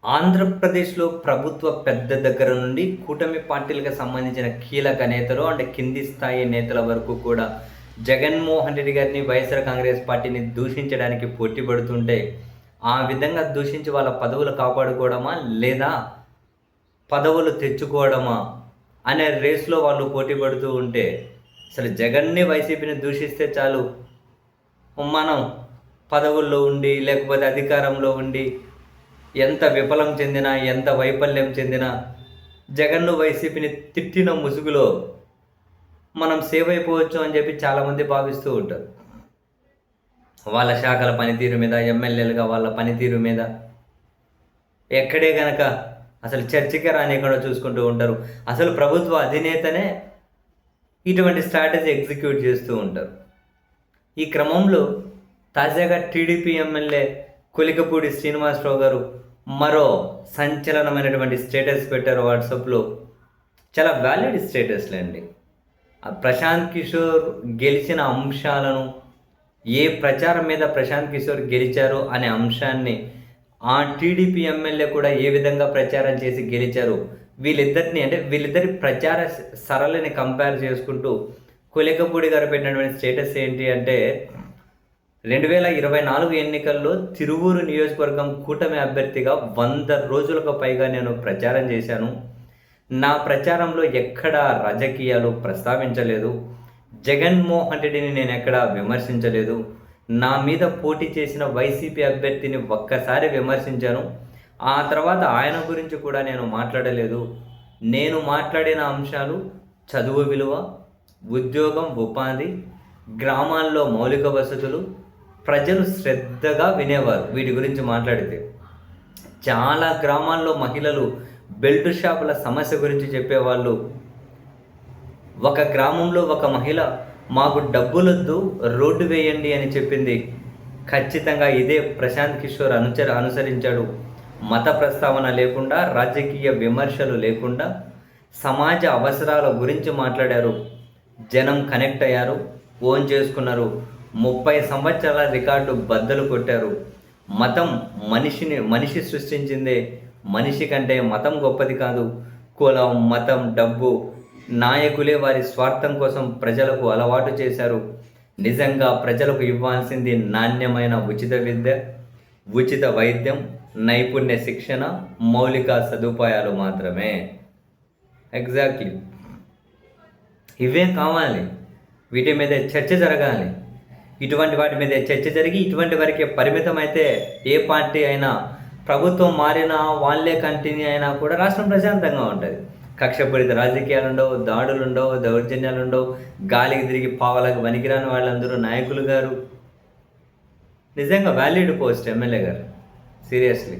ఆంధ్రప్రదేశ్‌లో ప్రభుత్వ పెద్ద దగ్గర నుండి కూటమి పార్టీలకు సంబంధించిన కీలక నేతలు అంటే కింది స్థాయి నేతల వరకు కూడా జగన్మోహన్ రెడ్డి గారిని, వైఎస్ఆర్ కాంగ్రెస్ పార్టీని దూషించడానికి పోటీ పడుతుంటే, ఆ విధంగా దూషించి వాళ్ళ పదవులు కాపాడుకోవడమా? లేదా పదవులు తెచ్చుకోవడమా? అనే రేస్‌లో వాళ్ళు పోటీ పడుతూ ఉంటే, అసలు జగన్‌ని, వైసీపీని దూషిస్తే చాలు మనం పదవుల్లో ఉండి, లేకపోతే అధికారంలో ఉండి ఎంత విఫలం చెందినా, ఎంత వైఫల్యం చెందినా, జగన్ను, వైసీపీని తిట్టిన ముసుగులో మనం సేవ్ అయిపోవచ్చు అని చెప్పి చాలామంది భావిస్తూ ఉంటారు. వాళ్ళ శాఖల పనితీరు మీద, ఎమ్మెల్యేలుగా వాళ్ళ పనితీరు మీద ఎక్కడే గనక అసలు చర్చకే రానీయకుండా చూసుకుంటూ ఉంటారు. అసలు ప్రభుత్వ అధినేతనే ఇటువంటి స్ట్రాటజీ ఎగ్జిక్యూట్ చేస్తూ ఉంటారు. ఈ క్రమంలో తాజాగా టీడీపీ ఎమ్మెల్యే కొలికపూడి శ్రీనివాసరావు గారు మరో సంచలనమైనటువంటి స్టేటస్ పెట్టారు వాట్సాప్‌లో. చాలా వ్యాలిడ్ స్టేటస్‌లండి. ప్రశాంత్ కిషోర్ గెలిచిన అంశాలను, ఏ ప్రచారం మీద ప్రశాంత్ కిషోర్ గెలిచారు అనే అంశాన్ని, ఆ టీడీపీ ఎమ్మెల్యే కూడా ఏ విధంగా ప్రచారం చేసి గెలిచారు, వీళ్ళిద్దరి ప్రచార సరళిని కంపేర్ చేసుకుంటూ కొలికపూడి గారు పెట్టినటువంటి స్టేటస్ ఏంటి అంటే, 2024 ఎన్నికల్లో తిరువూరు నియోజకవర్గం కూటమి అభ్యర్థిగా 100 రోజులకు పైగా నేను ప్రచారం చేశాను. నా ప్రచారంలో ఎక్కడా రాజకీయాలు ప్రస్తావించలేదు. జగన్మోహన్ రెడ్డిని నేను ఎక్కడా విమర్శించలేదు. నా మీద పోటీ చేసిన వైసీపీ అభ్యర్థిని ఒక్కసారి విమర్శించాను. ఆ తర్వాత ఆయన గురించి కూడా నేను మాట్లాడలేదు. నేను మాట్లాడిన అంశాలు చదువు విలువ, ఉద్యోగం, ఉపాధి, గ్రామాల్లో మౌలిక వసతులు, ప్రజలు శ్రద్ధగా వినేవారు వీటి గురించి మాట్లాడితే. చాలా గ్రామాల్లో మహిళలు బెల్ట్ షాపుల సమస్య గురించి చెప్పేవాళ్ళు. ఒక గ్రామంలో ఒక మహిళ మాకు డబ్బులొద్దు, రోడ్డు వేయండి అని చెప్పింది. ఖచ్చితంగా ఇదే ప్రశాంత్ కిషోర్ అనుసరించాడు. మత ప్రస్తావన లేకుండా, రాజకీయ విమర్శలు లేకుండా సమాజ అవసరాల గురించి మాట్లాడారు. జనం కనెక్ట్ అయ్యారు, ఓన్ చేసుకున్నారు. 30 సంవత్సరాల రికార్డు బద్దలు కొట్టారు. మతం మనిషి సృష్టించిందే. మనిషి కంటే మతం గొప్పది కాదు. కులం, మతం, డబ్బు నాయకులే వారి స్వార్థం కోసం ప్రజలకు అలవాటు చేశారు. నిజంగా ప్రజలకు ఇవ్వాల్సింది నాణ్యమైన ఉచిత విద్య, ఉచిత వైద్యం, నైపుణ్య శిక్షణ, మౌలిక సదుపాయాలు మాత్రమే. ఎగ్జాక్ట్లీ ఇవే కావాలి. వీటి మీద చర్చ జరగాలి. ఇటువంటి వాటి మీద చర్చ జరిగి ఇటువంటి వరకే పరిమితం అయితే ఏ పార్టీ అయినా, ప్రభుత్వం మారినా వాళ్ళే కంటిన్యూ అయినా కూడా రాష్ట్రం ప్రశాంతంగా ఉంటుంది. కక్షపూరిత రాజకీయాలు ఉండవు, దాడులు ఉండవు, దౌర్జన్యాలు ఉండవు, గాలికి తిరిగి పావలకు వనికిరాని వాళ్ళందరూ నాయకులు గారు. నిజంగా వ్యాలిడ్ పోస్ట్ ఎమ్మెల్యే గారు, సీరియస్లీ.